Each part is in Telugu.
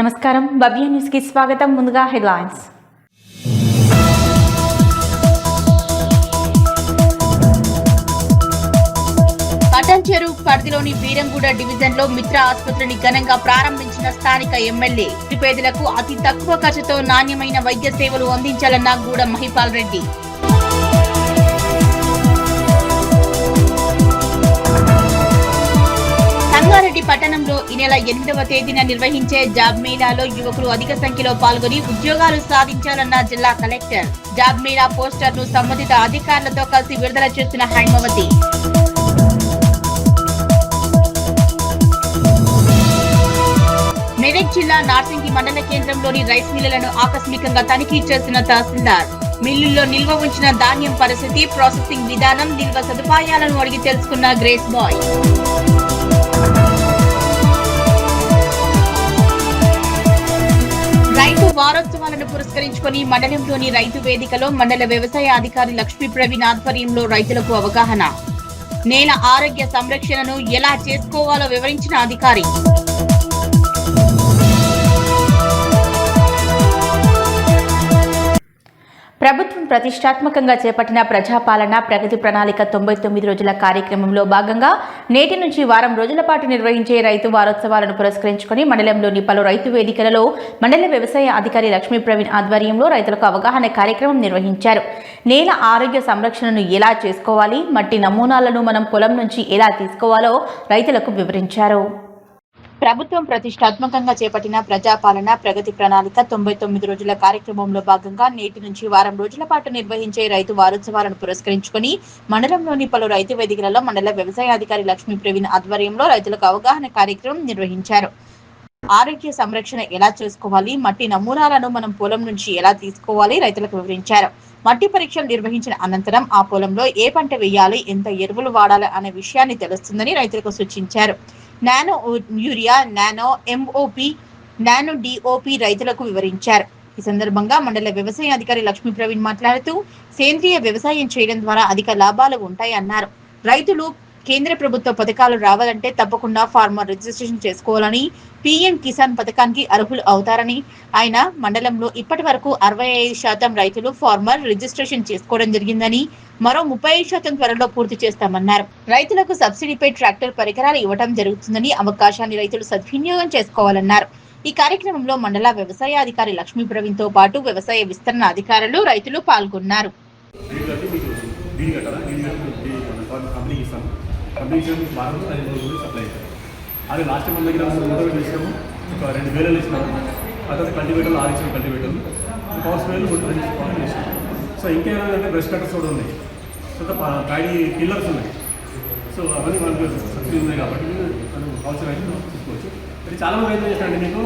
నమస్కారం, భవ్య న్యూస్ కి స్వాగతం. ముందుగా హెడ్లైన్స్. పటంచెరు పరిధిలోని వీరంగూడ డివిజన్ లో మిత్ర ఆసుపత్రిని ఘనంగా ప్రారంభించిన స్థానిక ఎమ్మెల్యే. నిరుపేదలకు అతి తక్కువ ఖర్చుతో నాణ్యమైన వైద్య సేవలు అందించాలన్న గూడ మహిపాల్ రెడ్డి. సంగారెడ్డి పట్టణంలో ఈ నెల 8వ తేదీన నిర్వహించే జాబ్ మేళాలో యువకులు అధిక సంఖ్యలో పాల్గొని ఉద్యోగాలు సాధించాలన్న జిల్లా కలెక్టర్. జాబ్ మేళా పోస్టర్ ను సంబంధిత అధికారులతో కలిసి విడుదల చేసిన హైమవతి. మెదక్ జిల్లా నార్సింగి మండల కేంద్రంలోని రైస్ మిల్లులను ఆకస్మికంగా తనిఖీ చేసిన తహసీల్దార్. మిల్లుల్లో నిల్వ ఉంచిన ధాన్యం పరిస్థితి, ప్రాసెసింగ్ విధానం, నిల్వ సదుపాయాలను అడిగి తెలుసుకున్న గ్రేస్ బాయ్. రైతు వారోత్సవాలను పురస్కరించుకొని మండలంలోని రైతు వేదికలో మండల వ్యవసాయ అధికారి లక్ష్మీ ప్రవీణ్ ఆధ్వర్యంలో రైతులకు అవగాహన. నేల ఆరోగ్య సంరక్షణను ఎలా చేసుకోవాలో వివరించిన అధికారి. ప్రభుత్వం ప్రతిష్టాత్మకంగా చేపట్టిన ప్రజాపాలన ప్రగతి ప్రణాళిక 99 రోజుల కార్యక్రమంలో భాగంగా నేటి నుంచి వారం రోజుల పాటు నిర్వహించే రైతు వారోత్సవాలను పురస్కరించుకొని మండలంలోని పలు రైతు వేదికలలో మండల వ్యవసాయ అధికారి లక్ష్మీ ప్రవీణ్ ఆధ్వర్యంలో రైతులకు అవగాహన కార్యక్రమం నిర్వహించారు. నేల ఆరోగ్య సంరక్షణను ఎలా చేసుకోవాలి, మట్టి నమూనాలను మనం పొలం నుంచి ఎలా తీసుకోవాలో రైతులకు వివరించారు. ప్రభుత్వం ప్రతిష్టాత్మకంగా చేపట్టిన ప్రజాపాలన ప్రగతి ప్రణాళిక 99 రోజుల కార్యక్రమంలో భాగంగా నేటి నుంచి వారం రోజుల పాటు నిర్వహించే రైతు వారోత్సవాలను పురస్కరించుకొని మండలంలోని పలు రైతు వేదికలలో మండల వ్యవసాయ అధికారి లక్ష్మీ ప్రవీణ్ ఆధ్వర్యంలో రైతులకు అవగాహన కార్యక్రమం నిర్వహించారు. ఆరోగ్య సంరక్షణ ఎలా చేసుకోవాలి, మట్టి నమూనాలను మనం పొలం నుంచి ఎలా తీసుకోవాలి రైతులకు వివరించారు. మట్టి పరీక్షలు నిర్వహించిన అనంతరం ఆ పొలంలో ఏ పంట వేయాలి, ఎంత ఎరువులు వాడాలి అనే విషయాన్ని తెలుస్తుందని రైతులకు సూచించారు. Nano urea, nano MOP, nano DOP రైతులకు వివరించారు. ఈ సందర్భంగా మండల వ్యవసాయ అధికారి లక్ష్మీ ప్రవీణ్ మాట్లాడుతూ సేంద్రియ వ్యవసాయం చేయడం ద్వారా అధిక లాభాలు ఉంటాయన్నారు. రైతులు కేంద్ర ప్రభుత్వ పథకాలు రావాలంటే తప్పకుండా ఫార్మర్ రిజిస్ట్రేషన్ చేసుకోవాలని, పీఎం కిసాన్ పథకానికి అర్హులు అవుతారని, ఆయన మండలంలో ఇప్పటి వరకు 65% రైతులు ఫార్మర్ రిజిస్ట్రేషన్ చేసుకోవడం జరిగిందని, మరో 35% త్వరలో పూర్తి చేస్తామన్నారు. రైతులకు సబ్సిడీపై ట్రాక్టర్ పరికరాలు ఇవ్వడం జరుగుతుందని, అవకాశాన్ని రైతులు సద్వినియోగం చేసుకోవాలన్నారు. ఈ కార్యక్రమంలో మండల వ్యవసాయ అధికారి లక్ష్మీ ప్రవీణ్ తో పాటు వ్యవసాయ విస్తరణ అధికారులు, రైతులు పాల్గొన్నారు. అది లాస్ట్ మన దగ్గర మోటార్ చేసినాము, ఒక 2 వేలు ఇచ్చినాము. అదే కల్టివేటర్లు 6 ఇచ్చిన కల్టివేటర్లు, పవర్ స్ప్రేలు 2 పవర్ చేసినాము. సో ఇంకేమైనా బ్రష్ కట్టర్స్ కూడా ఉన్నాయి, సో ప్యాడీ కిల్లర్స్ ఉన్నాయి. సో అవన్నీ మనకు సబ్సిడీ ఉన్నాయి కాబట్టి మనం అవసరం అయితే తీసుకోవచ్చు. అది చాలామంది రైతులు చేస్తారండి, మీకు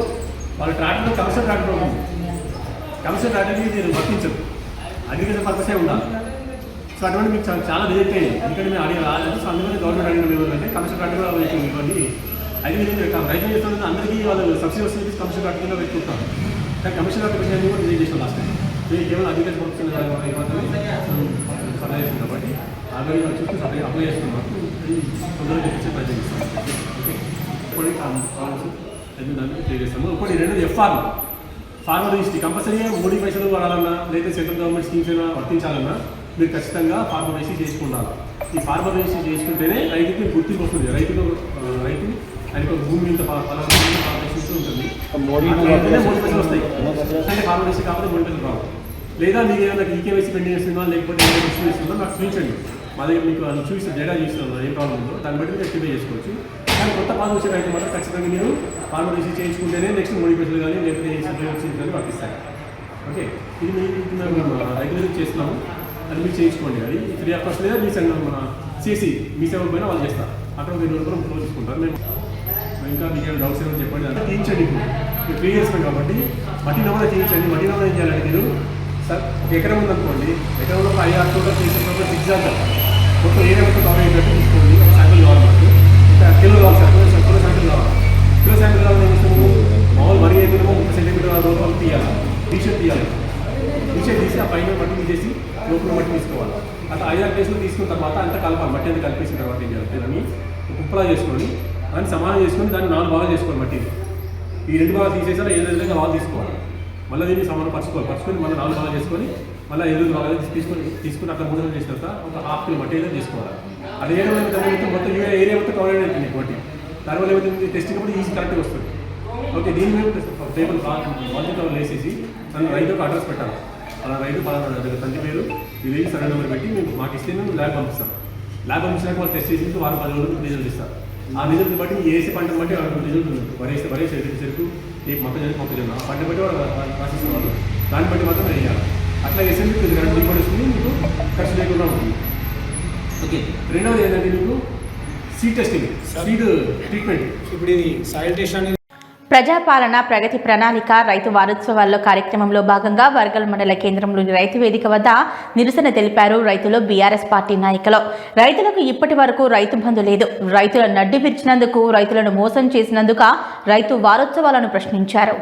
వాళ్ళ ట్రాక్టర్ కమర్షియల్ ట్రాక్టర్ ఉంటుంది, కమర్షియల్ ట్రాక్టర్కి నేను వర్తించదు, అగ్రికల్చర్ పర్పసే ఉండాలి. సో అటువంటి మీకు చాలా రిజెక్ట్ అయ్యింది, ఎందుకంటే మేము అడిగి రాలేదు. సో అందుకని గవర్నమెంట్ అడిగిన మేము అంటే కమర్షియల్ ట్రాక్టర్ కూడా ఇవ్వండి. అయితే నేను రైతులు చేస్తున్న అందరికీ వాళ్ళు సబ్సిడీ వస్తుంది, కమర్షియల్ ట్రాక్టర్ కింద పెట్టుకుంటారు. కానీ కమర్షియల్ ట్రాక్టర్ పెట్టినది కూడా రిజెక్ట్ చేసిన లాస్ట్ టైం. మేము కేవలం అగ్రికల్చర్ పర్పస్ సప్లై చేస్తుంది కాబట్టి ఆల్రెడీ చూసి సప్లై అప్లై చేస్తున్నాం, తొందరగా తెప్పించే ప్రయత్నం చేస్తాం. ఇప్పుడు దాన్ని క్లియర్ చేస్తాము. ఒకటి 2 ఫార్మర్ రిజిస్ట్రీ కంపల్సరీగా 3 పైసలు వాడాలన్నా, లేదా సెంట్రల్ గవర్నమెంట్ స్కీమ్స్ అయినా వర్తించాలన్నా మీరు ఖచ్చితంగా ఫార్మర్ రిజిస్ట్రీ చేసుకుంటారు. ఈ ఫార్మర్ రిజిస్ట్రీ చేసుకుంటేనే రైతుకి గుర్తింపు వస్తుంది. రైతు ఆయనకు భూమి మీద ఉంటుంది, 3 పైసలు వస్తాయి. అంటే ఫార్మర్ రిజిస్ట్రీ కాబట్టి 3 పైసలు రావు. లేదా మీకు ఏమైనా ఈకేవైసీ పెండింగ్ చేస్తుందా, లేకపోతే ఏమైనా ఇష్యూ ఇస్తుందో నాకు చూపించండి. మా దగ్గర మీకు అది చూపిస్తే డేటా చూస్తున్నాను ఏ ప్రాబ్లం ఉందో, దాన్ని బట్టి మీరు యాక్టివేట్ చేసుకోవచ్చు. కానీ కొత్త పాలు వచ్చే రైతు మాత్రం ఖచ్చితంగా మీరు ఫార్మర్ రిజిస్ట్రీ చేయించుకుంటేనే నెక్స్ట్ 3 పైసలు కానీ లేకపోతే కానీ వర్తిస్తాయి. ఓకే, ఇది మేము రైతులకు చేస్తున్నాము, అది మీరు చేయించుకోండి. అది ఫ్రీ ఆఫ్ కాస్ట్. లేదా మీ మన సిసి మీ సేవ పైన వాళ్ళు చేస్తారు, అక్కడ మీరు కూడా ఫ్లో తీసుకుంటారు. మేము ఇంకా మీకు ఏమైనా డౌట్స్ ఏమైనా చెప్పండి, అంటే చేయించండి. ఇప్పుడు మీరు ఫ్రీ చేస్తున్నాం కాబట్టి మట్టి నమూనా చేయించండి. మట్టి నమూనా ఏం చేయాలంటే మీరు సార్ ఒక ఎకరం ఉందనుకోండి, ఎకరంలో 5-6 చోట్ల చేసేటప్పుడు 6 జాగా మొత్తం ఏరియా మొత్తం కవర్ అయ్యేటట్టు తీసుకోండి. ఒక శాంపిల్ కావాలి మనకు, ఇంకా కిలో కావాలి సార్, కిలో శాంపిల్ కావాలి. కిలో శాంపిల్ కావాలి ఏం చేస్తాము, మామూలు వరి అయితేనేమో 30 సెంటీమీటర్ లోపల తీయాలి, టీషర్ట్ తీయాలి. టీషర్ట్ తీసి ఆ పైన మట్టి తీసేసి లోపల మట్టి తీసుకోవాలి. అట్లా 5-6 కేసులు తీసుకున్న తర్వాత అంతా కలపాలి. మట్టి అంతా కలిపేసిన తర్వాత ఏం చేయాలి, దాన్ని కుప్పలా చేసుకొని దాన్ని సమానం చేసుకొని దాన్ని 4 భాగాలు చేసుకోవాలి. మట్టిని ఈ 2 భాగాలు తీసేసారా ఏదో విధంగా వాళ్ళు తీసుకోవాలి. మళ్ళీ దీన్ని పరుచుకొని మళ్ళీ 4 భాగాలు చేసుకొని మళ్ళీ 8 భాగాలు తీసుకుని అట్లా 3 చేసిన తర్వాత ఒక ½ కిలో మట్టి అయితే తీసుకోవాలి. అది ఏమైతే మొత్తం ఏరియా మొత్తం కవర్ అవుతుంది మట్టి. దానివల్ల ఏమైతే టెస్టింగ్ కూడా ఈజీ కరెక్ట్గా వస్తుంది. ఓకే, దీని మీద టేబుల్ కవర్ వేసేసి నన్ను రైతుకు అడ్రస్ పెట్టాలి. అలా రైతు తండ్రి పేరు ఇది సరైన నెంబర్ పెట్టి మేము మాకు ఇస్తే మేము ల్యాబ్ పంపిస్తాం. ల్యాబ్ పంపించినాక వాళ్ళు టెస్ట్ చేసి వారం 10 రోజులు రిజల్ట్ ఇస్తారు. ఆ రిజల్ట్ బట్టి వేసే పంటను బట్టి రిజల్ట్ ఉంది. వరేస్తే చెరుకు ఏ మొక్కజొన్న ఆ పంట బట్టి వాళ్ళు రాసిస్తారు. వాళ్ళు దాన్ని బట్టి మాత్రం వేయాలి. అట్లా వేస్తే మీకు దిగుబడి వస్తుంది, మీకు ఖర్చు లేకుండా ఉంటుంది. ఓకే, రెండవది ఏంటంటే మీకు సీడ్ టెస్టింగ్, సీడ్ ట్రీట్మెంట్. ఇప్పుడు ఇది సాయిల్ టెస్ట్ అనేది ప్రజాపాలన ప్రగతి ప్రణాళిక రైతు వారోత్సవాల్లో కార్యక్రమంలో భాగంగా వర్గల్ మండల కేంద్రంలోని రైతు వేదిక వద్ద నిరసన తెలిపారు రైతులు. బీఆర్ఎస్ పార్టీ నాయకులు రైతులకు ఇప్పటి వరకు రైతు బంధు లేదు, రైతుల నడ్డి విరిచినందుకు, రైతులను మోసం చేసినందుకు రైతు వారోత్సవాలను ప్రశ్నించారు.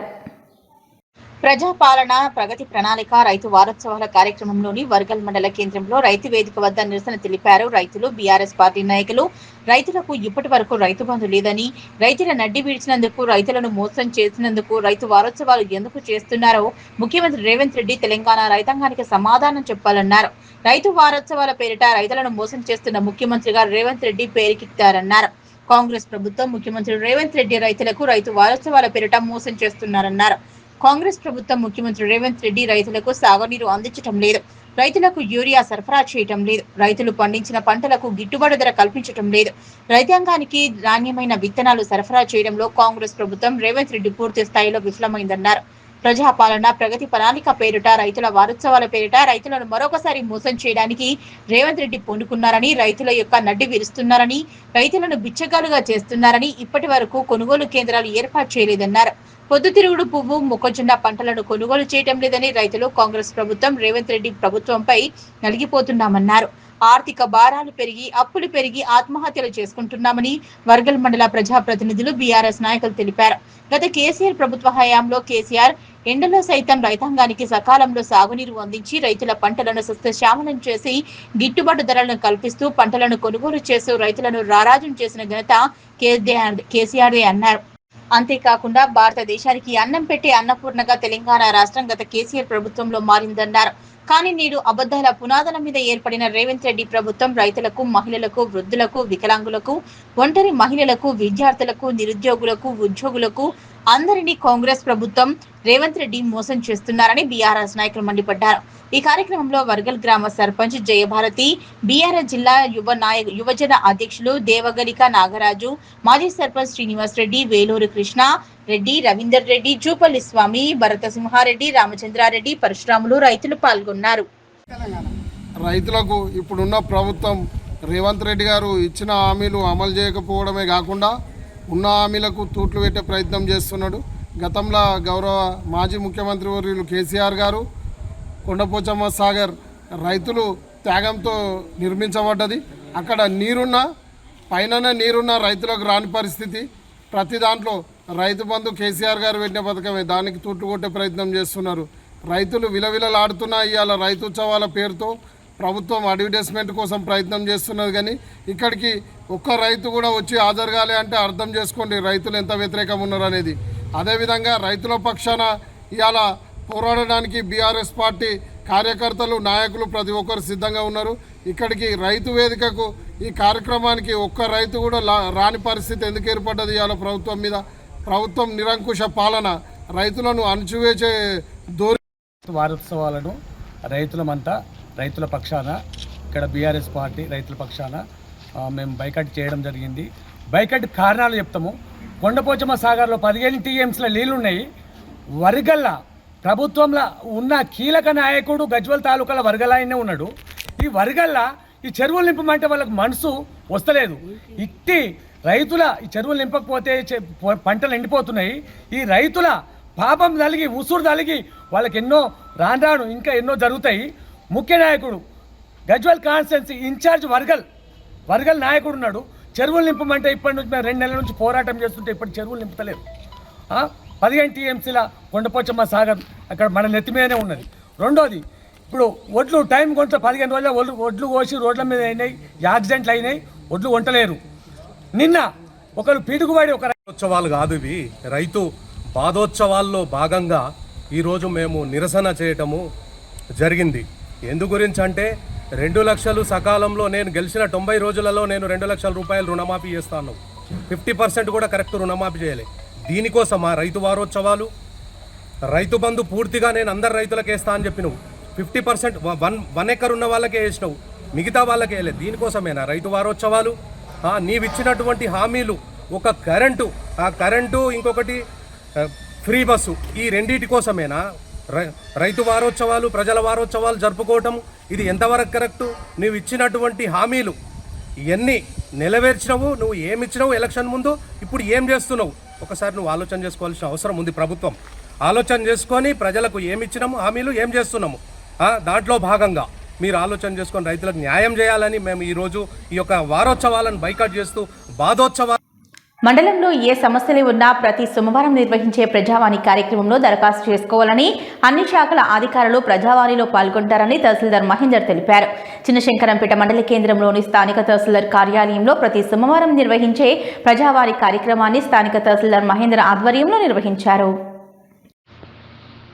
ప్రజాపాలన ప్రగతి ప్రణాళిక రైతు వారోత్సవాల కార్యక్రమంలోని వర్గల్ మండల కేంద్రంలో రైతు వేదిక వద్ద నిరసన తెలిపారు రైతులు. బీఆర్ఎస్ పార్టీ నాయకులు రైతులకు ఇప్పటి వరకు రైతు బంధు లేదని, రైతుల నడ్డి విడిచినందుకు, రైతులను మోసం చేసినందుకు రైతు వారోత్సవాలు ఎందుకు చేస్తున్నారో ముఖ్యమంత్రి రేవంత్ రెడ్డి తెలంగాణ రైతాంగానికి సమాధానం చెప్పాలన్నారు. రైతు వారోత్సవాల పేరిట రైతులను మోసం చేస్తున్న ముఖ్యమంత్రిగా రేవంత్ రెడ్డి పేరుకిత్తారన్నారు. కాంగ్రెస్ ప్రభుత్వం ముఖ్యమంత్రి రేవంత్ రెడ్డి రైతులకు రైతు వారోత్సవాల పేరిట మోసం చేస్తున్నారన్నారు. కాంగ్రెస్ ప్రభుత్వం ముఖ్యమంత్రి రేవంత్ రెడ్డి రైతులకు సాగునీరు అందించడం లేదు, రైతులకు యూరియా సరఫరా చేయటం లేదు, రైతులు పండించిన పంటలకు గిట్టుబాటు ధర కల్పించటం లేదు, రైతాంగానికి నాణ్యమైన విత్తనాలు సరఫరా చేయడంలో కాంగ్రెస్ ప్రభుత్వం రేవంత్ రెడ్డి పూర్తి స్థాయిలో విఫలమైందన్నారు. ప్రజాపాలన ప్రగతి ప్రణాళిక పేరిట రైతుల వారోత్సవాల పేరిట రైతులను మరొకసారి మోసం చేయడానికి రేవంత్ రెడ్డి పూనుకున్నారని, రైతుల యొక్క నడ్డి విరుస్తున్నారని, రైతులను బిచ్చగాలుగా చేస్తున్నారని, ఇప్పటి వరకు కొనుగోలు కేంద్రాలు ఏర్పాటు చేయలేదన్నారు. పొద్దుతిరుగుడు పువ్వు, మొక్కజొన్న పంటలను కొనుగోలు చేయటం లేదని రైతులు కాంగ్రెస్ ప్రభుత్వం రేవంత్ రెడ్డి ప్రభుత్వంపై నలిగిపోతున్నామన్నారు. ఆర్థిక భారాలు పెరిగి, అప్పులు పెరిగి ఆత్మహత్యలు చేసుకుంటున్నామని వర్గల్ మండల ప్రజాప్రతినిధులు, బీఆర్ఎస్ నాయకులు తెలిపారు. గత కేసీఆర్ ప్రభుత్వ హయాంలో కేసీఆర్ ఎండలో సైతం రైతాంగానికి సకాలంలో సాగునీరు అందించి రైతుల పంటలను సస్యశ్యామలం చేసి గిట్టుబాటు ధరలను కల్పిస్తూ పంటలను కొనుగోలు చేస్తూ రైతులను రారాజం చేసిన ఘనత కేసీఆర్ అన్నారు. అంతేకాకుండా భారతదేశానికి అన్నం పెట్టే అన్నపూర్ణగా తెలంగాణ రాష్ట్రం గత కేసీఆర్ ప్రభుత్వంలో మారిందన్నారు. కానీ నేడు అబద్ధాల పునాదుల మీద ఏర్పడిన రేవంత్ రెడ్డి ప్రభుత్వం రైతులకు, మహిళలకు, వృద్ధులకు, వికలాంగులకు, ఒంటరి మహిళలకు, విద్యార్థులకు, నిరుద్యోగులకు, ఉద్యోగులకు అందరినీ కాంగ్రెస్ ప్రభుత్వం రేవంత్ రెడ్డి మోసం చేస్తున్నారని బీఆర్ఎస్ నాయకులు మండిపడ్డారు. ఈ కార్యక్రమంలో వర్గల్ గ్రామ సర్పంచ్ జయభారతి, బీఆర్ఎస్ జిల్లా యువజన అధ్యక్షులు దేవగలిక నాగరాజు, మాజీ సర్పంచ్ శ్రీనివాస్ రెడ్డి, వేలూరు కృష్ణ రెడ్డి, రవీందర్ రెడ్డి, జూపల్లి స్వామి, భరత సింహారెడ్డి, రామచంద్రారెడ్డి, పరశురాములు రైతులు పాల్గొన్నారు. రైతులకు ఇప్పుడున్న ప్రభుత్వం రేవంత్ రెడ్డి గారు ఇచ్చిన హామీలు అమలు చేయకపోవడమే కాకుండా ఉన్న హామీలకు తూట్లు పెట్టే ప్రయత్నం చేస్తున్నాడు. గతంలో గౌరవ మాజీ ముఖ్యమంత్రి వర్యులు కేసీఆర్ గారు కొండపోచమ్మ సాగర్ రైతులు త్యాగంతో నిర్మించబడ్డది. అక్కడ నీరున్న పైననే నీరున్న రైతులకు రాని పరిస్థితి. ప్రతి దాంట్లో రైతు బంధు కేసీఆర్ గారు పెట్టిన పథకమే, దానికి తూట్లు కొట్టే ప్రయత్నం చేస్తున్నారు. రైతులు విలవిలలాడుతున్న ఇవాళ రైతుత్సవాల పేరుతో ప్రభుత్వం అడ్వర్టైజ్మెంట్ కోసం ప్రయత్నం చేస్తున్నది. కానీ ఇక్కడికి ఒక్క రైతు కూడా వచ్చి హాజరుగాలి అంటే అర్థం చేసుకోండి రైతులు ఎంత వ్యతిరేకం ఉన్నారు అనేది. అదేవిధంగా రైతుల పక్షాన ఇవాళ పోరాడడానికి బీఆర్ఎస్ పార్టీ కార్యకర్తలు, నాయకులు ప్రతి ఒక్కరు సిద్ధంగా ఉన్నారు. ఇక్కడికి రైతు వేదికకు ఈ కార్యక్రమానికి ఒక్క రైతు కూడా రాని పరిస్థితి ఎందుకు ఏర్పడ్డది? ఇవాళ ప్రభుత్వం మీద ప్రభుత్వం నిరంకుశ పాలన, రైతులను అణచివేసే వారోత్సవాలను రైతులమంతా రైతుల పక్షాన ఇక్కడ బీఆర్ఎస్ పార్టీ రైతుల పక్షాన మేము బైకట్ చేయడం జరిగింది. బైకట్ కారణాలు చెప్తాము. కొండపోచమ్మ సాగర్లో 15 టీఎంసీల నీళ్లున్నాయి. వర్గల్ల ప్రభుత్వంలో ఉన్న కీలక నాయకుడు గజ్వల్ తాలూకాల వర్గలాయనే ఉన్నాడు. ఈ వర్గల్ల ఈ చెరువులు నింపమంటే వాళ్ళకి మనసు వస్తలేదు. ఇట్టి రైతుల ఈ చెరువులు నింపకపోతే పంటలు ఎండిపోతున్నాయి. ఈ రైతుల పాపం తలిగి, ఉసురు తలిగి వాళ్ళకి ఎన్నో రాను ఇంకా ఎన్నో జరుగుతాయి. ముఖ్య నాయకుడు గజ్వల్ కాన్స్టిట్యున్సీ ఇన్ఛార్జ్ వర్గల్ నాయకుడు ఉన్నాడు. చెరువులు నింపమంటే ఇప్పటి నుంచి మేము 2 నెలల నుంచి పోరాటం చేస్తుంటే ఇప్పటి చెరువులు నింపుతలేరు. 15 టీఎంసీల కొండపోచమ్మ సాగర్ అక్కడ మన నెత్తి మీదనే ఉన్నది. రెండోది, ఇప్పుడు ఒడ్లు టైం కొంత 15 రోజుల ఒడ్లు కోసి రోడ్ల మీద అయినాయి, యాక్సిడెంట్లు అయినాయి, ఒడ్లు వంటలేరు. నిన్న ఒకరు పీడుగుబడి ఒక ఉత్సవాలు కాదు ఇవి, రైతు పాదోత్సవాల్లో భాగంగా ఈరోజు మేము నిరసన చేయటము జరిగింది. ఎందు గురించి అంటే 2 లక్షలు సకాలంలో నేను గెలిచిన 90 రోజులలో నేను 2 లక్షల రూపాయలు రుణమాఫీ చేస్తాను. 50% కూడా కరెక్ట్ రుణమాఫీ చేయలే. దీనికోసమా రైతు వారోత్సవాలు? రైతు బంధు పూర్తిగా నేను అందరు రైతులకు వేస్తా అని చెప్పినావు. 50% 1 ఎకర్ ఉన్న వాళ్ళకే వేసినావు, మిగతా వాళ్ళకే వేయలేదు. దీనికోసమేనా రైతు వారోత్సవాలు? నీవిచ్చినటువంటి హామీలు ఒక కరెంటు, ఆ కరెంటు ఇంకొకటి ఫ్రీ బస్సు, ఈ రెండింటి కోసమేనా రైతు వారోత్సవాలు, ప్రజల వారోత్సవాలు జరుపుకోవటం? ఇది ఎంతవరకు కరెక్టు? నువ్వు ఇచ్చినటువంటి హామీలు ఇవన్నీ నెరవేర్చినవు, నువ్వు ఏమిచ్చినావు ఎలక్షన్ ముందు, ఇప్పుడు ఏం చేస్తున్నావు? ఒకసారి నువ్వు ఆలోచన చేసుకోవాల్సిన అవసరం ఉంది. ప్రభుత్వం ఆలోచన చేసుకొని ప్రజలకు ఏమిచ్చినాము హామీలు, ఏం చేస్తున్నాము, దాంట్లో భాగంగా మీరు ఆలోచన చేసుకొని రైతులకు న్యాయం చేయాలని మేము ఈరోజు ఈ యొక్క వారోత్సవాలను బైకాట్ చేస్తూ బాధోత్సవాలు. మండలంలో ఏ సమస్యలు ఉన్నా ప్రతి సోమవారం నిర్వహించే ప్రజావాణి కార్యక్రమంలో దరఖాస్తు చేసుకోవాలని అన్ని శాఖల అధికారులు ప్రజావాణిలో పాల్గొంటారని తహసీల్దార్ మహేందర్ తెలిపారు. చిన్నశంకరంపేట మండల కేంద్రంలోని స్థానిక తహసీల్దార్ కార్యాలయంలో ప్రతి సోమవారం నిర్వహించే ప్రజావాణి కార్యక్రమాన్ని స్థానిక తహసీల్దార్ మహేందర్ ఆధ్వర్యంలో నిర్వహించారు.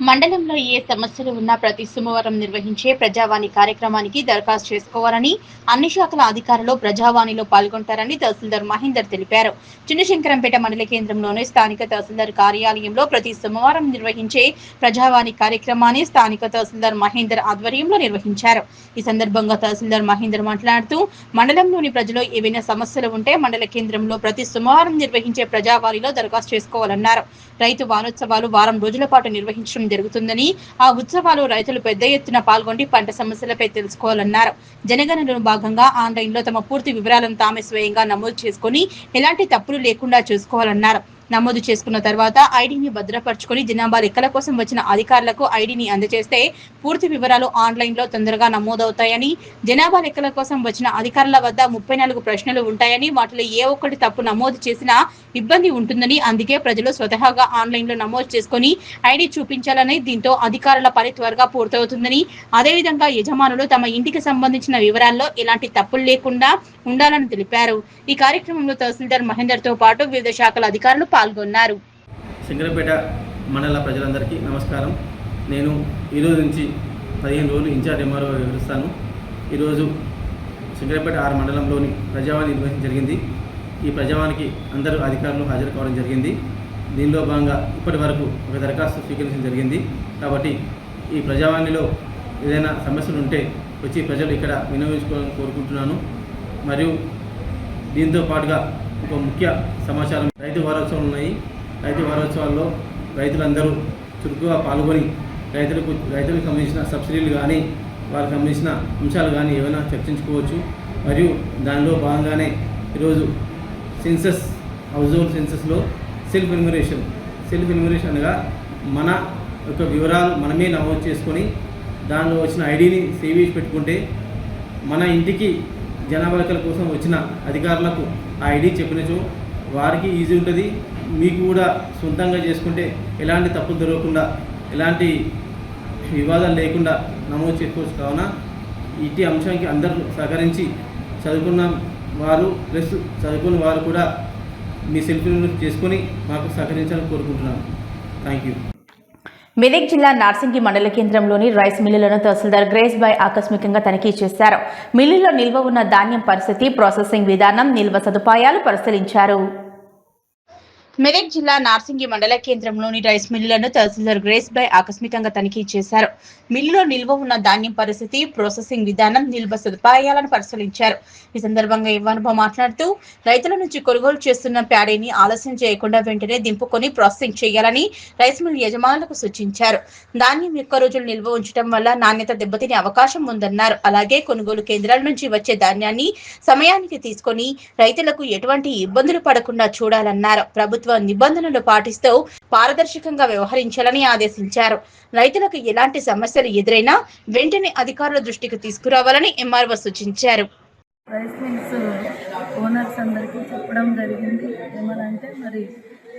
మండలంలో ఏ సమస్యలు ఉన్నా ప్రతి సోమవారం నిర్వహించే ప్రజావాణి కార్యక్రమానికి దరఖాస్తు చేసుకోవాలని అన్ని శాఖల అధికారులు ప్రజావాణిలో పాల్గొంటారని తహసీల్దార్ మహేందర్ తెలిపారు. చిన్నశంకరంపేట మండల కేంద్రంలోని స్థానిక తహసీల్దార్ కార్యాలయంలో ప్రతి సోమవారం నిర్వహించే ప్రజావాణి కార్యక్రమాన్ని స్థానిక తహసీల్దార్ మహేందర్ ఆధ్వర్యంలో నిర్వహించారు. ఈ సందర్భంగా తహసీల్దార్ మహేందర్ మాట్లాడుతూ మండలంలోని ప్రజలు ఏవైనా సమస్యలు ఉంటే మండల కేంద్రంలో ప్రతి సోమవారం నిర్వహించే ప్రజావాణిలో దరఖాస్తు చేసుకోవాలన్నారు. రైతు వారోత్సవాలు వారం రోజుల పాటు నిర్వహించడం జరుగుతుందని, ఆ ఉత్సవాలు రైతులు పెద్ద ఎత్తున పాల్గొని పంట సమస్యలపై తెలుసుకోవాలన్నారు. జనగణనలో భాగంగా ఆన్లైన్లో తమ పూర్తి వివరాలను తామే స్వయంగా నమోదు చేసుకుని ఎలాంటి తప్పులు లేకుండా చూసుకోవాలన్నారు. నమోదు చేసుకున్న తర్వాత ఐడిని భద్రపరుచుకొని జనాభా లెక్కల కోసం వచ్చిన అధికారులకు ఐడిని అందజేస్తే పూర్తి వివరాలు ఆన్లైన్లో తొందరగా నమోదవుతాయని, జనాభా లెక్కల కోసం వచ్చిన అధికారుల వద్ద 34 ప్రశ్నలు ఉంటాయని, వాటిలో ఏ ఒక్కటి తప్పు నమోదు చేసినా ఇబ్బంది ఉంటుందని, అందుకే ప్రజలు స్వతహాగా ఆన్లైన్లో నమోదు చేసుకుని ఐడి చూపించాలని, దీంతో అధికారుల పని త్వరగా పూర్తవుతుందని, అదేవిధంగా యజమానులు తమ ఇంటికి సంబంధించిన వివరాల్లో ఎలాంటి తప్పులు లేకుండా ఉండాలని తెలిపారు. ఈ కార్యక్రమంలో తహసీల్దార్ మహేందర్ తో పాటు వివిధ శాఖల అధికారులు పాల్గొన్నారు. శంకరంపేట మండల ప్రజలందరికీ నమస్కారం. నేను ఈరోజు నుంచి 15 రోజులు ఇన్ఛార్జ్ ఎంఆర్ఓ వివరిస్తాను. ఈరోజు శంకరంపేట 6 మండలంలోని ప్రజావాణి నిర్వహించడం జరిగింది. ఈ ప్రజావానికి అందరూ అధికారులు హాజరు కావడం జరిగింది. దీనిలో భాగంగా ఇప్పటి వరకు ఒక దరఖాస్తు స్వీకరించడం జరిగింది. కాబట్టి ఈ ప్రజావాణిలో ఏదైనా సమస్యలు ఉంటే వచ్చి ప్రజలు ఇక్కడ వినియోగించుకోవాలని కోరుకుంటున్నాను. మరియు దీంతో పాటుగా ఒక ముఖ్య సమాచారం, రైతు వారోత్సవాలు ఉన్నాయి. రైతు వారోత్సవాల్లో రైతులందరూ చురుకుగా పాల్గొని రైతులకు సంబంధించిన సబ్సిడీలు కానీ వారికి సంబంధించిన అంశాలు కానీ ఏమైనా చర్చించుకోవచ్చు. మరియు దానిలో భాగంగానే ఈరోజు సెన్సస్, హౌస్ హోల్డ్ సెన్సస్లో సెల్ఫ్ ఎన్యూమరేషన్ అనగా మన యొక్క వివరాలు మనమే నమోదు చేసుకొని దానిలో వచ్చిన ఐడిని సేవ్ చేసి పెట్టుకుంటే మన ఇంటికి జనాభా లెక్కల కోసం వచ్చిన అధికారులకు ఆ ఐడి చెప్పినచో వారికి ఈజీ ఉంటుంది. మీకు కూడా సొంతంగా చేసుకుంటే ఎలాంటి తప్పులు జరగకుండా, ఎలాంటి వివాదాలు లేకుండా నమోదు చేసుకోవచ్చు. కావున ఇట్టి అంశానికి అందరూ సహకరించి చదువుకున్న వారు ప్లస్ చదువుకున్న వారు కూడా మీ సెల్ఫ్ చేసుకొని మాకు సహకరించాలని కోరుకుంటున్నాను. Thank you. మెదక్ జిల్లా నార్సింగి మండల కేంద్రంలోని రైస్ మిల్లులను తహసీల్దార్ గ్రేస్ బాయ్ ఆకస్మికంగా తనిఖీ చేశారు. మిల్లుల్లో నిల్వ ఉన్న ధాన్యం పరిస్థితి, ప్రాసెసింగ్ విధానం, నిల్వ సదుపాయాలు పరిశీలించారు. మెదక్ జిల్లా నార్సింగి మండల కేంద్రంలోని రైస్ మిల్లులను తహసీల్దార్ గ్రేస్ బాయ్ ఆకస్మికంగా తనిఖీ చేశారు. మిల్లులో నిల్వ ఉన్న ధాన్యం పరిస్థితి, ప్రాసెసింగ్ విధానం, నిల్వ సదుపాయాలను పరిశీలించారు. ఈ సందర్భంగా ఇవ్వనుభవ మాట్లాడుతూ రైతుల నుంచి కొనుగోలు చేస్తున్న ప్యాడీని ఆలస్యం చేయకుండా వెంటనే దింపుకొని ప్రాసెసింగ్ చేయాలని రైస్ మిల్ యజమానులకు సూచించారు. ధాన్యం ఎక్కువ రోజులు నిల్వ ఉంచడం వల్ల నాణ్యత దెబ్బతినే అవకాశం ఉందన్నారు. అలాగే కొనుగోలు కేంద్రాల నుంచి వచ్చే ధాన్యాన్ని సమయానికి తీసుకొని రైతులకు ఎటువంటి ఇబ్బందులు పడకుండా చూడాలన్నారు. ప్రభుత్వ నిబంధనలు పాటిస్తూ పారదర్శకంగా వ్యవహరించాలని ఆదేశించారు. రైతులకు ఎలాంటి సమస్యలు ఎదురైనా వెంటనే అధికారుల దృష్టికి తీసుకురావాలని ఎంఆర్ఓ సూచించారు. రైస్ మిల్స్ ఓనర్స్ అందరికీ చెప్పడం జరిగింది. ఏమనంటే మరి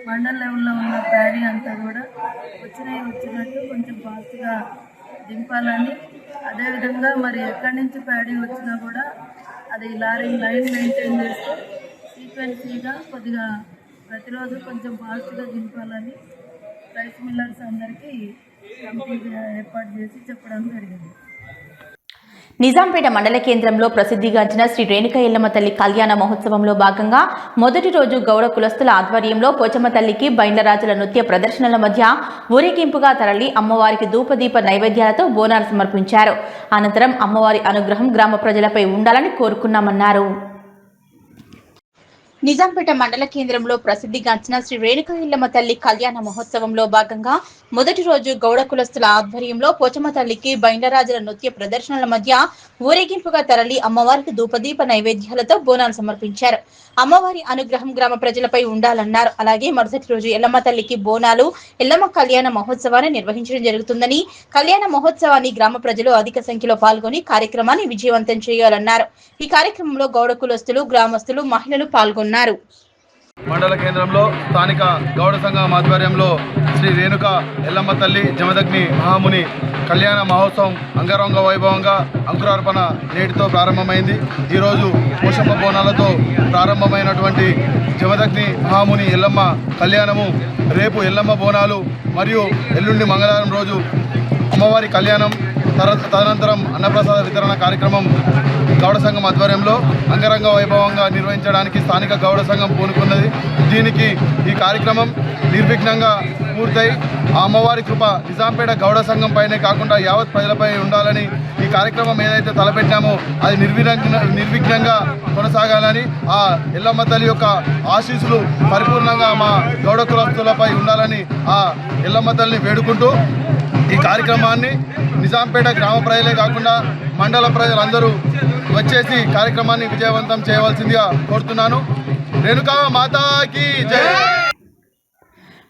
మండల లెవెల్లో ఉన్న ప్యాడీ అంతా కూడా వచ్చినట్టు కొంచెం ఫాస్ట్గా దింపాలని, అదేవిధంగా మరి ఎక్కడి నుంచి ప్యాడీ వచ్చినా కూడా అది లైన్ మెయింటైన్ చేస్తూ సీక్వెన్సీగా కొద్దిగా ప్రతిరోజు కొంచెం ఫాస్ట్గా దింపాలని రైస్ మిల్లర్స్ అందరికీ కమిటీ ఏర్పాటు చేసి చెప్పడం జరిగింది. నిజాంపేట మండల కేంద్రంలో ప్రసిద్ధిగాంచిన శ్రీ రేణుక ఎల్లమ్మ తల్లి కళ్యాణ మహోత్సవంలో భాగంగా మొదటి రోజు గౌడ కులస్తుల ఆధ్వర్యంలో పోచమ్మ తల్లికి బైండ్లరాజుల నృత్య ప్రదర్శనల మధ్య ఊరేగింపుగా తరలి అమ్మవారికి ధూపదీప నైవేద్యాలతో బోనాలు సమర్పించారు. అనంతరం అమ్మవారి అనుగ్రహం గ్రామ ప్రజలపై ఉండాలని కోరుకున్నామన్నారు. నిజాంపేట మండల కేంద్రంలో ప్రసిద్ధిగాంచిన శ్రీ రేణుక ఎల్లమ్మ తల్లి కళ్యాణ మహోత్సవంలో భాగంగా మొదటి రోజు గౌడ కులస్తుల ఆధ్వర్యంలో పోచమ్మ తల్లికి బైండ్లరాజుల నృత్య ప్రదర్శనల మధ్య ఊరేగింపుగా తరలి అమ్మవారికి ధూపదీప నైవేద్యాలతో బోనాలు సమర్పించారు. అమ్మవారి అనుగ్రహం గ్రామ ప్రజలపై ఉండాలన్నారు. అలాగే మరుసటి రోజు ఎల్లమ్మ తల్లికి బోనాలు ఎల్లమ్మ కళ్యాణ మహోత్సవాన్ని నిర్వహించడం జరుగుతుందని, కళ్యాణ మహోత్సవాన్ని గ్రామ ప్రజలు అధిక సంఖ్యలో పాల్గొని కార్యక్రమాన్ని విజయవంతం చేయాలన్నారు. ఈ కార్యక్రమంలో గౌడ కులస్తులు, గ్రామస్తులు, మహిళలు పాల్గొన్నారు. మండల కేంద్రంలో స్థానిక గౌడ సంఘం ఆధ్వర్యంలో శ్రీ రేణుక ఎల్లమ్మ తల్లి జమదగ్ని మహాముని కళ్యాణ మహోత్సవం అంగరంగ వైభవంగా అంకురార్పణ నేటితో ప్రారంభమైంది. ఈరోజు పోషమ్మ బోనాలతో ప్రారంభమైనటువంటి జమదగ్ని మహాముని ఎల్లమ్మ కళ్యాణము రేపు ఎల్లమ్మ బోనాలు మరియు ఎల్లుండి మంగళవారం రోజు అమ్మవారి కళ్యాణం, తదనంతరం అన్నప్రసాద వితరణ కార్యక్రమం గౌడ సంఘం ఆధ్వర్యంలో అంగరంగ వైభవంగా నిర్వహించడానికి స్థానిక గౌడ సంఘం పూనుకున్నది. దీనికి ఈ కార్యక్రమం నిర్విఘ్నంగా పూర్తయి ఆ అమ్మవారి కృప నిజాంపేట గౌడ సంఘం పైనే కాకుండా యావత్ ప్రజలపై ఉండాలని, ఈ కార్యక్రమం ఏదైతే తలపెట్టామో అది నిర్విఘ్నంగా కొనసాగాలని, ఆ ఎల్లమ్మ తల్లి యొక్క ఆశీస్సులు పరిపూర్ణంగా మా గౌడ కులస్తులపై ఉండాలని ఆ ఎల్లమ్మ తల్లిని వేడుకుంటూ ఈ కార్యక్రమాన్ని నిజాంపేట గ్రామ ప్రజలే కాకుండా మండల ప్రజలందరూ వచ్చేసి కార్యక్రమాన్ని విజయవంతం చేయవలసిందిగా కోరుతున్నాను. రేణుకా మాతాకి జై.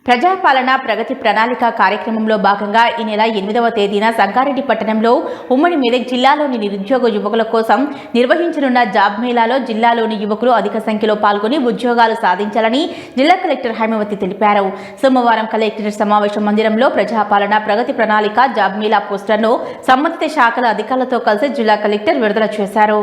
ప్రజాపాలన ప్రగతి ప్రణాళిక కార్యక్రమంలో భాగంగా ఈ నెల 8వ తేదీన సంగారెడ్డి పట్టణంలో ఉమ్మడి మెదక్ జిల్లాలోని నిరుద్యోగ యువకుల కోసం నిర్వహించనున్న జాబ్ మేళాలో జిల్లాలోని యువకులు అధిక సంఖ్యలో పాల్గొని ఉద్యోగాలు సాధించాలని జిల్లా కలెక్టర్ హైమవతి తెలిపారు. సోమవారం కలెక్టరేట్ సమావేశ మందిరంలో ప్రజాపాలన ప్రగతి ప్రణాళిక జాబ్ మేళా పోస్టర్ను సంబంధిత శాఖల అధికారులతో కలిసి జిల్లా కలెక్టర్ విడుదల చేశారు.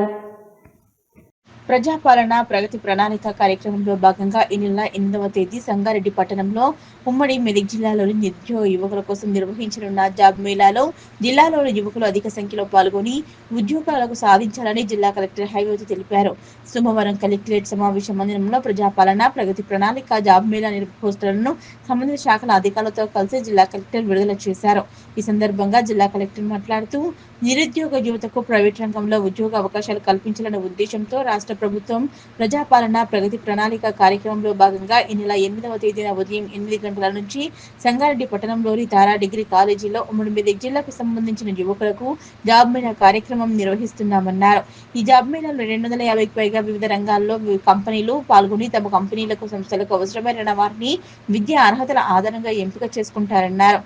ప్రజాపాలన ప్రగతి ప్రణాళిక కార్యక్రమంలో భాగంగా ఈ నెల 8వ తేదీ సంగారెడ్డి పట్టణంలో ఉమ్మడి మెదక్ జిల్లాలోని నిరుద్యోగ యువకుల కోసం నిర్వహించనున్న జాబ్ మేళాలో జిల్లాలోని యువకులు అధిక సంఖ్యలో పాల్గొని ఉద్యోగాలకు సాధించాలని జిల్లా కలెక్టర్ హైమవతి తెలిపారు. సోమవారం కలెక్టరేట్ సమావేశ మందిరంలో ప్రజాపాలన ప్రగతి ప్రణాళిక జాబ్ మేళా పోస్టర్లను సంబంధిత శాఖల అధికారులతో కలిసి జిల్లా కలెక్టర్ విడుదల చేశారు. ఈ సందర్భంగా జిల్లా కలెక్టర్ మాట్లాడుతూ నిరుద్యోగ యువతకు ప్రైవేట్ రంగంలో ఉద్యోగ అవకాశాలు కల్పించాలనే ఉద్దేశంతో రాష్ట్ర ప్రభుత్వం ప్రజాపాలన ప్రగతి ప్రణాళిక కార్యక్రమంలో భాగంగా ఈ నెల 8వ తేదీన ఉదయం 8 గంటల నుంచి సంగారెడ్డి పట్టణంలోని తారా డిగ్రీ కాలేజీలో ఉమ్మడి మెదక్ జిల్లాకు సంబంధించిన యువకులకు జాబ్ మేళా కార్యక్రమం నిర్వహిస్తున్నామన్నారు. ఈ జాబ్ మేళాలో 250కి పైగా వివిధ రంగాల్లో కంపెనీలు పాల్గొని తమ కంపెనీలకు, సంస్థలకు అవసరమైన వారిని విద్యా అర్హతల ఆధారంగా ఎంపిక చేసుకుంటారన్నారు.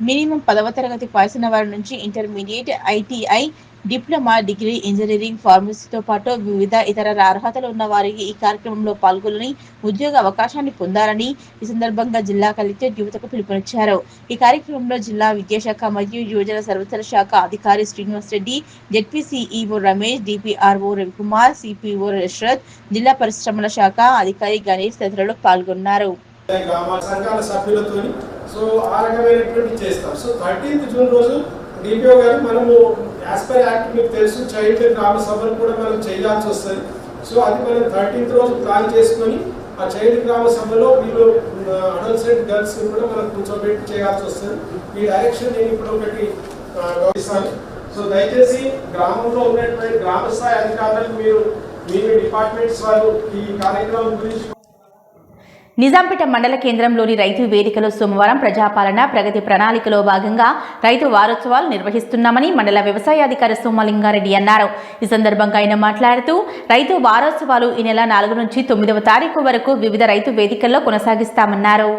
మినిమం 10వ తరగతి పాస్ అయిన వారి నుంచి intermediate, ITI, diploma, degree, engineering, ఫార్మసీతో పాటు వివిధ ఇతర అర్హతలు ఉన్న వారికి ఈ కార్యక్రమంలో పాల్గొని ఉద్యోగ అవకాశాన్ని పొందాలని ఈ సందర్భంగా జిల్లా కలెక్టర్ యువతకు పిలుపునిచ్చారు. ఈ కార్యక్రమంలో జిల్లా విద్యాశాఖ మరియు యువజన సర్వీసుల శాఖ అధికారి Srinivas Reddy, ZPCEO Ramesh, DPRO Ravikumar, CPO Yashrat, జిల్లా పరిశ్రమల శాఖ అధికారి గణేష్ తదితరులు పాల్గొన్నారు. సంఘాల సభ్యులతో సో ఆ రకమైనటువంటి చేస్తాం. సో 13th జూన్ రోజు డిపిఓ గారు మనము యాజ్ పర్ యాక్ట్ మీకు తెలుసు చైల్డ్ గ్రామ సభలు కూడా మనం చేయాల్సి వస్తుంది. సో అది మనం 13th రోజు ప్లాన్ చేసుకొని ఆ చైల్డ్ గ్రామ సభలో వీళ్ళు అడల్సెంట్ గర్ల్స్ కూడా మనం కూర్చోబెట్టి చేయాల్సి వస్తుంది. ఈ డైరెక్షన్ నేను ఇప్పుడు ఒకటి గమనిస్తాను. సో దయచేసి గ్రామంలో ఉన్నటువంటి గ్రామ స్థాయి అధికారులకు మీరు మీ డిపార్ట్మెంట్స్ వారు ఈ కార్యక్రమం గురించి. నిజాంపేట మండల కేంద్రంలోని రైతు వేదికలో సోమవారం ప్రజాపాలన ప్రగతి ప్రణాళికలో భాగంగా రైతు వారోత్సవాలు నిర్వహిస్తున్నామని మండల వ్యవసాయాధికారి సోమలింగారెడ్డి అన్నారు. ఈ సందర్భంగా ఆయన మాట్లాడుతూ రైతు వారోత్సవాలు ఈ నెల 4 నుంచి 9వ తారీఖు వరకు వివిధ రైతు వేదికల్లో కొనసాగిస్తామన్నారు.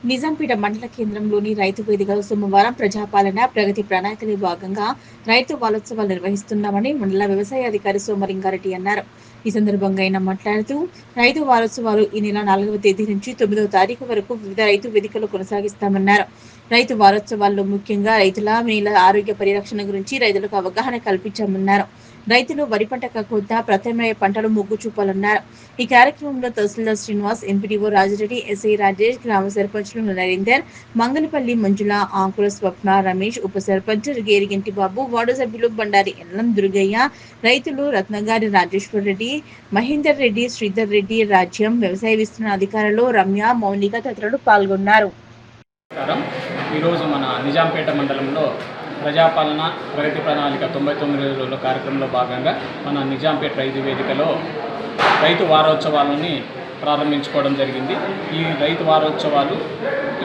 నిజాంపేట మండల కేంద్రంలోని రైతు వేదికలో సోమవారం ప్రజాపాలన ప్రగతి ప్రణాళికలో భాగంగా రైతు వారోత్సవాలు నిర్వహిస్తున్నామని మండల వ్యవసాయాధికారి సోమలింగారెడ్డి అన్నారు. ఈ సందర్భంగా ఆయన మాట్లాడుతూ రైతు వారోత్సవాలు ఈ నెల 4వ తేదీ నుంచి 9వ తారీఖు వరకు వివిధ రైతు వేదికలు కొనసాగిస్తామన్నారు. రైతు వారోత్సవాల్లో ముఖ్యంగా రైతుల నేల ఆరోగ్య పరిరక్షణ గురించి రైతులకు అవగాహన కల్పించామన్నారు. రైతులు వరి పంట కాకుండా ప్రత్యామ్నాయ పంటలు మొగ్గు చూపాలన్నారు. ఈ కార్యక్రమంలో తహసీల్దార్ శ్రీనివాస్, ఎంపీడీఓ రాజరెడ్డి, ఎస్ఐ రాజేష్, గ్రామ సర్పంచులు నరేందర్, మంగళపల్లి మంజుల, ఆకుల స్వప్న, రమేష్, ఉప సర్పంచ్ గేరిగంటి బాబు, వార్డు సభ్యులు బండారి ఎల్లం దుర్గయ్య, రైతులు రత్నగారి రాజేశ్వర్ రెడ్డి, మహేందర్ రెడ్డి, శ్రీధర్ రెడ్డి, రాజ్యం, వ్యవసాయ విస్తరణ అధికారులు రమ్య, మౌనిక తదితరులు పాల్గొన్నారు. ఈరోజు మన నిజాంపేట మండలంలో ప్రజాపాలన ప్రగతి ప్రణాళిక 99 రోజుల కార్యక్రమంలో భాగంగా మన నిజాంపేట రైతు వేదికలో రైతు వారోత్సవాలని ప్రారంభించుకోవడం జరిగింది. ఈ రైతు వారోత్సవాలు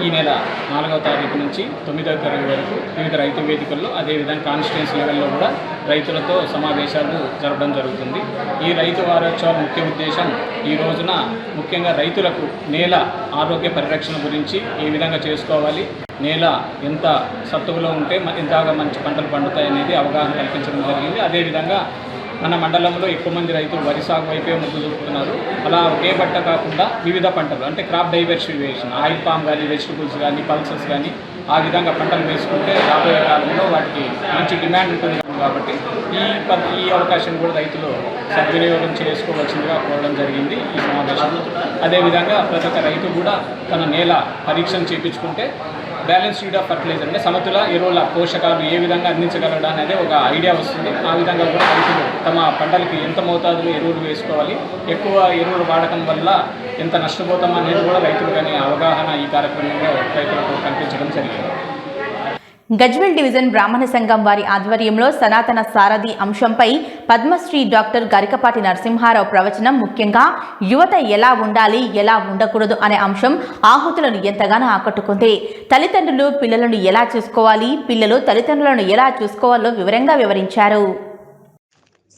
ఈ నెల 4వ తారీఖు నుంచి 9వ తారీఖు వరకు వివిధ రైతు వేదికల్లో, అదేవిధంగా కాన్స్టిట్యున్సీ లెవెల్లో కూడా రైతులతో సమావేశాలు జరపడం జరుగుతుంది. ఈ రైతు వారోత్సవాల ముఖ్య ఉద్దేశం ఈ రోజున ముఖ్యంగా రైతులకు నేల ఆరోగ్య పరిరక్షణ గురించి ఏ విధంగా చేసుకోవాలి, నేల ఎంత సత్తువులో ఉంటే ఎంతగా మంచి పంటలు పండుతాయనేది అవగాహన కల్పించడం జరిగింది. అదేవిధంగా మన మండలంలో ఎక్కువ మంది రైతులు వరి సాగు వైపే మొగ్గు చూపుతున్నారు. అలా ఒకే పంట కాకుండా వివిధ పంటలు అంటే క్రాప్ డైవర్సిఫికేషన్, ఆయిల్ పామ్ కానీ, వెజిటబుల్స్ కానీ, పల్సెస్ కానీ ఆ విధంగా పంటలు వేసుకుంటే రాబోయే కాలంలో వాటికి మంచి డిమాండ్ ఉంటుంది. కాబట్టి ఈ అవకాశం కూడా రైతులు సద్వినియోగం చేసుకోవాల్సిందిగా కోరడం జరిగింది ఈ సమావేశంలో. అదేవిధంగా ప్రతి ఒక్క రైతు కూడా తన నేల పరీక్షను చేయించుకుంటే బ్యాలెన్స్ షీట్ ఆఫ్ ఫర్టిలైజర్ అంటే సమతుల ఎరువుల పోషకాలు ఏ విధంగా అందించగలడా అనేది ఒక ఐడియా వస్తుంది. ఆ విధంగా కూడా రైతులు తమ పంటలకి ఎంత మోతాదులో ఎరువులు వేసుకోవాలి, ఎక్కువ ఎరువులు వాడకం వల్ల ఎంత నష్టపోతాం అనేది కూడా రైతులు కానీ అవగాహన ఈ కార్యక్రమంలో రైతులకు కల్పించడం జరిగింది. గజ్వేల్ డివిజన్ బ్రాహ్మణ సంఘం వారి ఆధ్వర్యంలో సనాతన సారథి అంశంపై పద్మశ్రీ డాక్టర్ గరికపాటి నరసింహారావు ప్రవచనం ముఖ్యంగా యువత ఎలా ఉండాలి, ఎలా ఉండకూడదు అనే అంశం ఆహుతులను ఎంతగానో ఆకట్టుకుంది. తల్లిదండ్రులు పిల్లలను ఎలా చూసుకోవాలి, పిల్లలు తల్లిదండ్రులను ఎలా చూసుకోవాలో వివరంగా వివరించారు.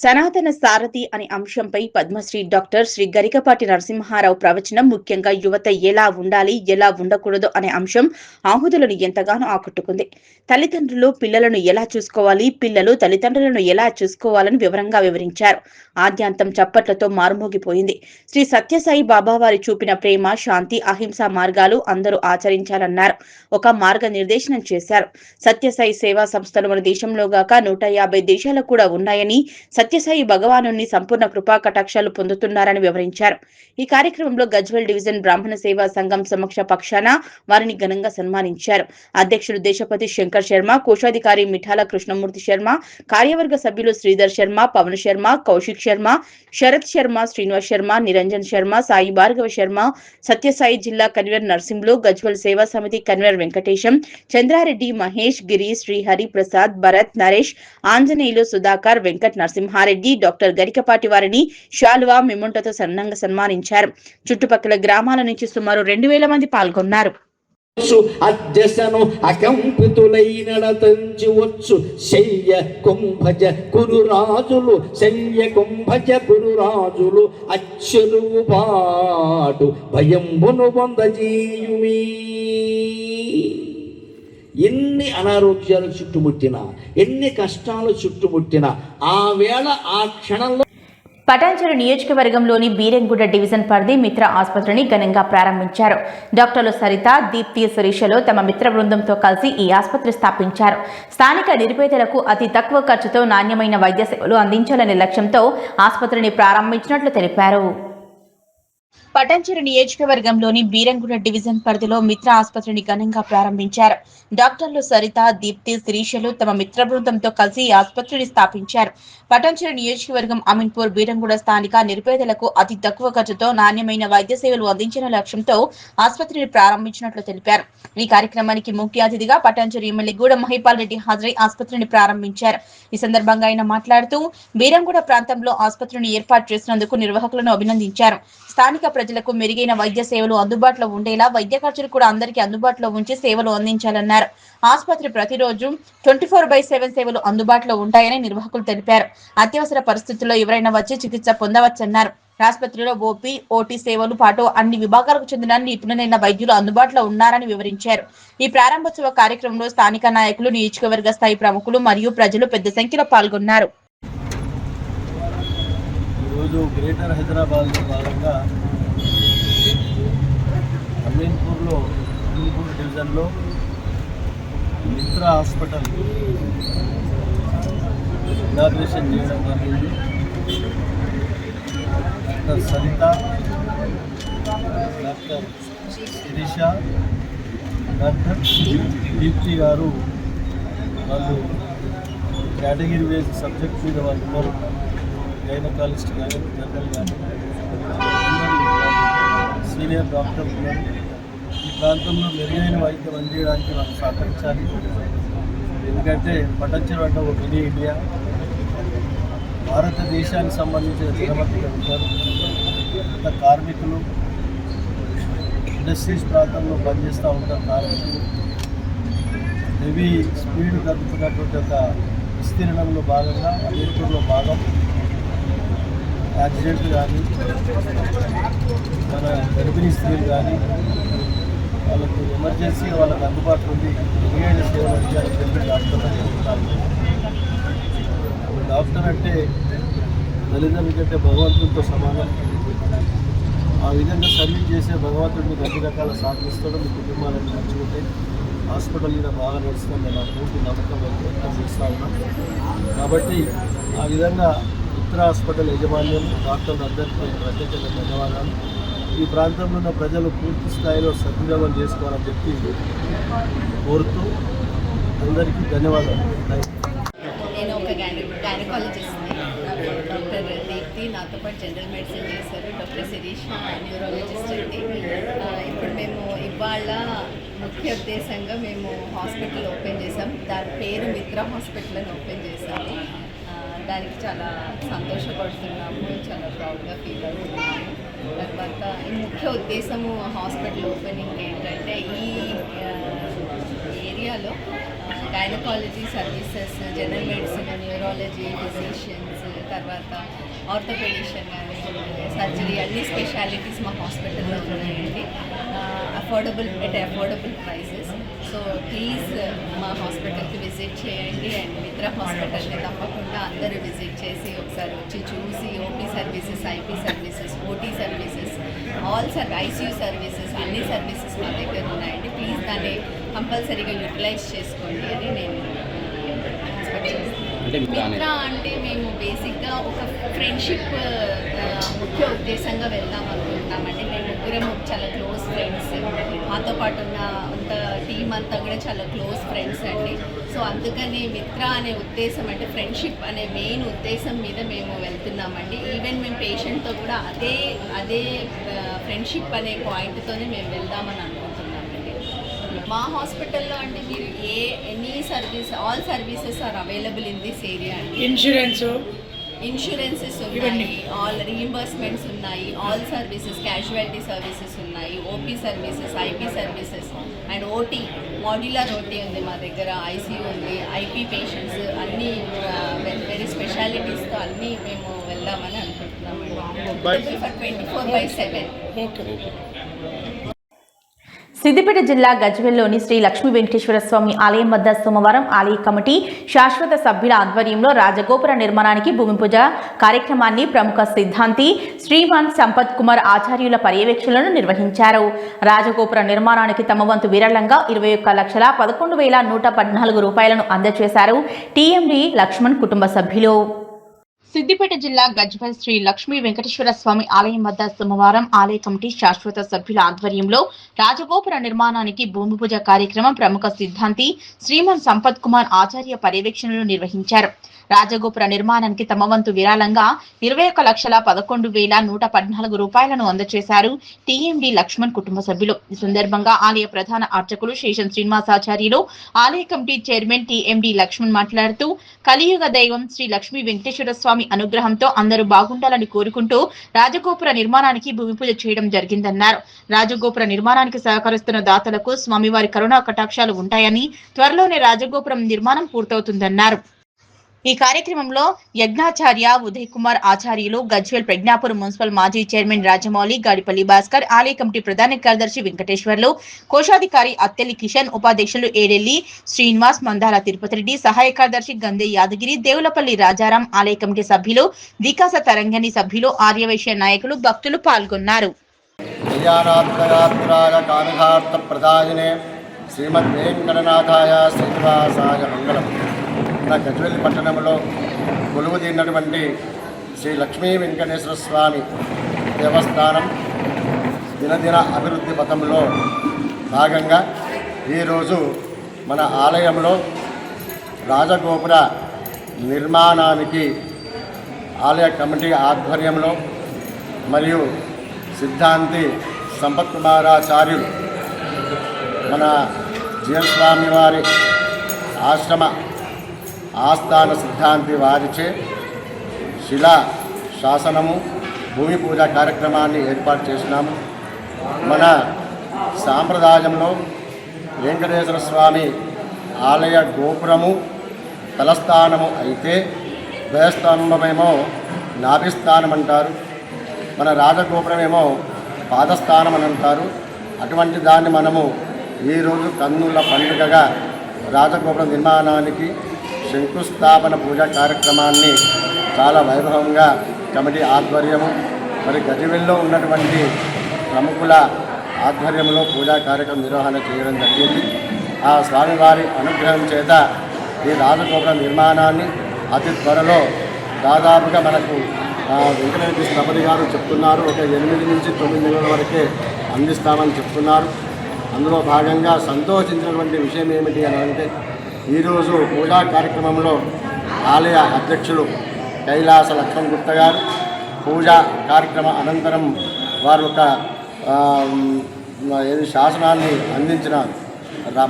సనాతన సారథి అనే అంశంపై పద్మశ్రీ డాక్టర్ శ్రీ గరికపాటి నరసింహారావు ప్రవచనం ముఖ్యంగా యువత ఎలా ఉండాలి, ఎలా ఉండకూడదు అనే అంశం ఆహుతులను ఎంతగానో ఆకట్టుకుంది. తల్లిదండ్రులు పిల్లలను ఎలా చూసుకోవాలి, పిల్లలు తల్లిదండ్రులను ఎలా చూసుకోవాలని వివరంగా వివరించారు. ఆద్యాంతం చప్పట్లతో మారుమోగిపోయింది. శ్రీ సత్యసాయి బాబా వారి చూపిన ప్రేమ, శాంతి, అహింస మార్గాలు అందరూ ఆచరించాలన్నారు. ఒక మార్గ నిర్దేశనం చేశారు. సత్యసాయి సేవా సంస్థలు మన దేశంలో గాక 150 దేశాలు కూడా ఉన్నాయని, సత్యసాయి భగవాను సంపూర్ణ కృపా కటాక్షాలు పొందుతున్నారని వివరించారు. ఈ కార్యక్రమంలో గజ్వేల్ డివిజన్ బ్రాహ్మణ సేవా సంఘం సమక్ష పక్షాన వారిని ఘనంగా సన్మానించారు. అధ్యక్షుడు దేశపతి శంకర్ శర్మ, కోశాధికారి మిఠాల కృష్ణమూర్తి శర్మ, కార్యవర్గ సభ్యులు శ్రీధర్ శర్మ, పవన్ శర్మ, కౌశిక్ శర్మ, శరత్ శర్మ, శ్రీనివాస్ శర్మ, నిరంజన్ శర్మ, సాయి భార్గవ శర్మ, సత్యసాయి జిల్లా కన్వీనర్ నర్సింహులు, గజ్వేల్ సేవా సమితి కన్వీనర్ వెంకటేశం, చంద్రారెడ్డి, మహేష్, గిరి, శ్రీహరి, ప్రసాద్, భరత్, నరేష్, ఆంజనేయులు, సుధాకర్, వెంకట్ నరసింహారెడ్డి, డాక్టర్ గరికపాటి వారిని శాలువా, మెమొంటోతో సన్నంగా సన్మానించారు. చుట్టుపక్కల గ్రామాల నుంచి సుమారు 2000 మంది పాల్గొన్నారు. అధ్యసను అకంపితులైనడతంచి వచ్చు శల్య కుంభజ కురురాజులు, శల్య కుంభజ కురురాజులు అచ్చెరువు పాటు భయంబును పొందజేయుమీ. ఎన్ని అనారోగ్యాలు చుట్టుముట్టినా, ఎన్ని కష్టాలు చుట్టుముట్టినా ఆ వేళ ఆ క్షణంలో పటాన్చెరు నియోజకవర్గంలోని బీరెంగూడ డివిజన్ పరిధి మిత్ర ఆసుపత్రిని ఘనంగా ప్రారంభించారు. డాక్టర్లు సరిత, దీప్తి, సురేషలు తమ మిత్ర బృందంతో కలిసి ఈ ఆసుపత్రి స్థాపించారు. స్థానిక నిరుపేదలకు అతి తక్కువ ఖర్చుతో నాణ్యమైన వైద్య సేవలు అందించాలనే లక్ష్యంతో ఆసుపత్రిని ప్రారంభించినట్లు తెలిపారు. పటాన్చెరు నియోజకవర్గంలోని బీరంగూడ డివిజన్ పరిధిలో మిత్ర ఆసుపత్రిని ఘనంగా ప్రారంభించారు. డాక్టర్లు సరిత, దీప్తి, శిరీషలు తమ మిత్ర బృందంతో కలిసి ఈ ఆసుపత్రిని స్థాపించారు. పటాన్చెరు నియోజకవర్గం అమీన్పూర్, బీరంగూడ స్థానిక నిరుపేదలకు అతి తక్కువ ఖర్చుతో నాణ్యమైన వైద్య సేవలు అందించిన లక్ష్యంతో ఆసుపత్రిని ప్రారంభించినట్లు తెలిపారు. ఈ కార్యక్రమానికి ముఖ్య అతిథిగా పటాన్చెరు ఎమ్మెల్యే గూడ మహిపాల్ రెడ్డి హాజరై ఆసుపత్రిని ప్రారంభించారు. ఈ సందర్భంగా ఆయన మాట్లాడుతూ బీరంగూడ ప్రాంతంలో ఆసుపత్రిని ఏర్పాటు చేసినందుకు నిర్వాహకులను అభినందించారు. స్థానిక ప్రజలకు మెరుగైన వైద్య సేవలు అందుబాటులో ఉండేలా వైద్య ఖర్చులు కూడా అందరికీ అందుబాటులో ఉంచి సేవలు అందించాలన్నారు. ఆసుపత్రి ప్రతిరోజు 24/7 సేవలు అందుబాటులో ఉంటాయని నిర్వాహకులు తెలిపారు. అత్యవసర పరిస్థితుల్లో ఎవరైనా వచ్చి చికిత్స పొందవచ్చన్నారు. ఆసుపత్రిలో ఓపీ, ఓటీ సేవలు పాటు అన్ని విభాగాలకు చెందిన నిపుణులైన వైద్యులు అందుబాటులో ఉన్నారని వివరించారు. ఈ ప్రారంభోత్సవ కార్యక్రమంలో స్థానిక నాయకులు, నియోజకవర్గ స్థాయి ప్రముఖులు మరియు ప్రజలు పెద్ద సంఖ్యలో పాల్గొన్నారు. ఈరోజు గ్రేటర్ హైదరాబాద్లో భాగంగా అమీన్పూర్ డివిజన్లో మిత్రా హాస్పిటల్ ఇనాగ్రేషన్ చేయడం జరిగింది. Doctor Saritha, doctor Sirisha, doctor Deepthi గారు వాళ్ళు కేటగిరీ వేసి సబ్జెక్ట్ మీద వాళ్ళు ఉన్నారు. గైనకాలజిస్ట్ కానీ జనరల్ కానీ సీనియర్ డాక్టర్ ఉన్నారు. ఈ ప్రాంతంలో మెరుగైన వైద్యం అందించడానికి మనం సహకరించాలి. ఎందుకంటే పట్టణం అంటే ఒక మినీ ఇండియా. భారతదేశానికి సంబంధించిన దినమతిగా ఉంటారు. అంత కార్మికులు ఇండస్ట్రీస్ ప్రాంతంలో పనిచేస్తూ ఉంటారు. కార్మికులు హెవీ స్పీడ్ తగ్గుతున్నటువంటి ఒక విస్తీర్ణంలో భాగంగా అమీర్పూర్లో భాగం యాక్సిడెంట్లు కానీ మన గర్భిణీ స్త్రీలు కానీ వాళ్ళకు ఎమర్జెన్సీ వాళ్ళకు అందుబాటులో ఉంది మెరుగైన సేవలు అందించాలని చెప్పి డాక్టర్లు చెప్తారు. డాక్టర్ అంటే తల్లిదండ్రుల కంటే భగవంతుడితో సమానం. ఆ విధంగా సర్వీస్ చేసే భగవంతుడిని అన్ని రకాల సాధిస్తాడు. మీ కుటుంబాలను నచ్చుకుంటే హాస్పిటల్ కూడా బాగా నడుస్తుంది నా పూర్తి నమ్మకం వ్యక్తం చేస్తూ ఉన్నాం. కాబట్టి ఆ విధంగా మిత్రా హాస్పిటల్ యాజమాన్యం డాక్టర్లు అందరికీ ప్రత్యేకంగా ధన్యవాదాలు. ఈ ప్రాంతంలో ఉన్న ప్రజలు పూర్తి స్థాయిలో సద్వినియోగం చేసుకోవాలని చెప్పి కోరుతూ అందరికీ ధన్యవాదాలు. నేను ఒక గైనకాలజిస్ట్ని. డాక్టర్ దీప్తి నాతో పాటు జనరల్ మెడిసిన్ చేశారు. డాక్టర్ శిరీష న్యూరాలజిస్ట్ అండి. ఇప్పుడు మేము ఇవాళ ముఖ్య ఉద్దేశంగా మేము హాస్పిటల్ ఓపెన్ చేసాం. దాని పేరు మిత్రా హాస్పిటల్ అని ఓపెన్ చేశాము. దానికి చాలా సంతోషపడుతున్నాము, చాలా ప్రౌడ్గా ఫీల్ అవుతున్నాము. తర్వాత ఈ ముఖ్య ఉద్దేశము హాస్పిటల్ ఓపెనింగ్ ఏంటంటే ఈ ఏరియాలో gynaecology services, general medicine, neurology, physicians, తర్వాత ఆర్థోపెడిషన్ కానీ సర్జరీ అన్ని స్పెషాలిటీస్ మా హాస్పిటల్లో ఉన్నాయండి. Affordable prices. సో ప్లీజ్ మా హాస్పిటల్కి విజిట్ చేయండి. అండ్ మిత్రా హాస్పిటల్ని తప్పకుండా అందరూ విజిట్ చేసి ఒకసారి వచ్చి చూసి OP services, IP services, OT services, ICU services అన్ని సర్వీసెస్ మా దగ్గర ఉన్నాయండి. ప్లీజ్ దాన్ని కంపల్సరీగా యూటిలైజ్ చేసుకోండి అని నేను ఎక్స్పెక్ట్ చేస్తున్నాను. మిత్రా అంటే మేము బేసిక్గా ఒక ఫ్రెండ్షిప్ ముఖ్య ఉద్దేశంగా వెళ్దాం అనుకుంటున్నామండి. మేము ముగ్గురం చాలా క్లోజ్ ఫ్రెండ్స్. మాతో పాటు ఉన్న అంత టీం అంతా కూడా చాలా క్లోజ్ ఫ్రెండ్స్ అండి. సో అందుకని మిత్రా అనే ఉద్దేశం అంటే ఫ్రెండ్షిప్ అనే మెయిన్ ఉద్దేశం మీద మేము వెళ్తున్నామండి. ఈవెన్ మేము పేషెంట్తో కూడా అదే ఫ్రెండ్షిప్ అనే పాయింట్తోనే మేము వెళ్దామని అనుకుంటున్నామండి. మా హాస్పిటల్లో అంటే మీరు any service, all services are available in this area అండి. ఇన్సూరెన్సెస్ ఉన్నాయి, ఆల్ రీయింబర్స్మెంట్స్ ఉన్నాయి, ఆల్ సర్వీసెస్, క్యాజువాలిటీ సర్వీసెస్ ఉన్నాయి, OP services, IP services and OT, modular OT ఉంది మా దగ్గర, ఐసీయూ ఉంది, ఐపీ పేషెంట్స్ అన్నీ వెరీ స్పెషాలిటీస్తో అన్నీ మేము వెళ్దామని అనుకుంటున్నాము. ఫర్ 24/7. సిద్దిపేట జిల్లా గజ్వేల్లోని శ్రీ లక్ష్మీ వెంకటేశ్వర స్వామి ఆలయం వద్ద సోమవారం ఆలయ కమిటీ శాశ్వత సభ్యుల ఆధ్వర్యంలో రాజగోపుర నిర్మాణానికి భూమి పూజ కార్యక్రమాన్ని ప్రముఖ సిద్ధాంతి శ్రీమాన్ సంపత్ కుమార్ ఆచార్యుల పర్యవేక్షణలో నిర్వహించారు. రాజగోపుర నిర్మాణానికి తమ వంతు విరాళంగా 21,11,114 రూపాయలను అందజేశారు టీఎండీ లక్ష్మణ్ కుటుంబ సభ్యులు. సిద్దిపేట జిల్లా గజ్వేల్ శ్రీ లక్ష్మీ వెంకటేశ్వర స్వామి ఆలయం వద్ద సోమవారం ఆలయ కమిటీ శాశ్వత సభ్యుల ఆధ్వర్యంలో రాజగోపుర నిర్మాణానికి భూమి పూజ కార్యక్రమం ప్రముఖ సిద్ధాంతి శ్రీమాన్ సంపత్ కుమార్ ఆచార్య పర్యవేక్షణలో నిర్వహించారు. రాజగోపుర నిర్మాణానికి తమ వంతు విరాళంగా 21,11,114 రూపాయలను అందజేశారు టీఎండీ లక్ష్మణ్ కుటుంబ సభ్యులు. ఈ సందర్భంగా ఆలయ ప్రధాన అర్చకులు శేషన్ శ్రీనివాసాచార్యులు, ఆలయ కమిటీ చైర్మన్ టీఎండీ లక్ష్మణ్ మాట్లాడుతూ కలియుగ దైవం శ్రీ లక్ష్మీ వెంకటేశ్వర స్వామి అనుగ్రహంతో అందరూ బాగుండాలని కోరుకుంటూ రాజగోపుర నిర్మాణానికి భూమి పూజ చేయడం జరిగిందన్నారు. రాజగోపుర నిర్మాణానికి సహకరిస్తున్న దాతలకు స్వామివారి కరుణా కటాక్షాలు ఉంటాయని, త్వరలోనే రాజగోపురం నిర్మాణం పూర్తవుతుందన్నారు. ఈ కార్యక్రమంలో యజ్ఞాచార్య ఉదయ్ కుమార్ ఆచార్యులు, గజ్వేల్ ప్రజ్ఞాపురం మున్సిపల్ మాజీ చైర్మన్ రాజమౌళి, గాడిపల్లి భాస్కర్, ఆలయ కమిటీ ప్రధాన కార్యదర్శి వెంకటేశ్వర్లు, కోశాధికారి అత్తెలి కిషన్, ఉపాధ్యక్షులు ఏడెల్లి శ్రీనివాస్, మందాల తిరుపతి రెడ్డి, సహాయ కార్యదర్శి గందే యాదగిరి, దేవులపల్లి రాజారాం, ఆలయ కమిటీ సభ్యులు, వికాస తరంగని సభ్యులు, ఆర్యవైశ్య నాయకులు, భక్తులు పాల్గొన్నారు. శ్రీమద్ వెంకటనాథాయ శ్రీనివాసాయ మంగళం. మన గజ్వేల్ పట్టణంలో కొలువు తీరినటువంటి శ్రీ లక్ష్మీ వెంకటేశ్వర స్వామి దేవస్థానం దినదిన అభివృద్ధి పథంలో భాగంగా ఈరోజు మన ఆలయంలో రాజగోపుర నిర్మాణానికి ఆలయ కమిటీ ఆధ్వర్యంలో మరియు సిద్ధాంతి సంపత్ కుమారాచార్యులు మన జిఎన్ స్వామి వారి ఆశ్రమ ఆస్థాన సిద్ధాంతి వారిచే శిలా శాసనము భూమి పూజ కార్యక్రమాన్ని ఏర్పాటు చేసినాము. మన సాంప్రదాయంలో వెంకటేశ్వర స్వామి ఆలయ గోపురము తలస్థానము అయితే ద్వయస్తంభమేమో నాభిస్థానం అంటారు, మన రాజగోపురమేమో పాదస్థానం అని అంటారు. అటువంటి దాన్ని మనము ఈరోజు కన్నుల పండుగగా రాజగోపుర నిర్మాణానికి శంకుస్థాపన పూజా కార్యక్రమాన్ని చాలా వైభవంగా కమిటీ ఆధ్వర్యము మరి గజ్వేల్లో ఉన్నటువంటి ప్రముఖుల ఆధ్వర్యంలో పూజా కార్యక్రమం నిర్వహణ చేయడం జరిగింది. ఆ స్వామివారి అనుగ్రహం చేత ఈ రాజగోపుర నిర్మాణాన్ని అతి త్వరలో దాదాపుగా మనకు వెంకటరెడ్డి స్థపతి గారు చెప్తున్నారు, ఒక 8 నుంచి 9 నెలల వరకే అందిస్తామని చెప్తున్నారు. అందులో భాగంగా సంతోషించినటువంటి విషయం ఏమిటి అని అంటే ఈరోజు పూజా కార్యక్రమంలో ఆలయ అధ్యక్షులు కైలాస లక్ష్మణ్ గుప్తా గారు పూజా కార్యక్రమ అనంతరం వారు ఒక శాసనాన్ని అందించినారు.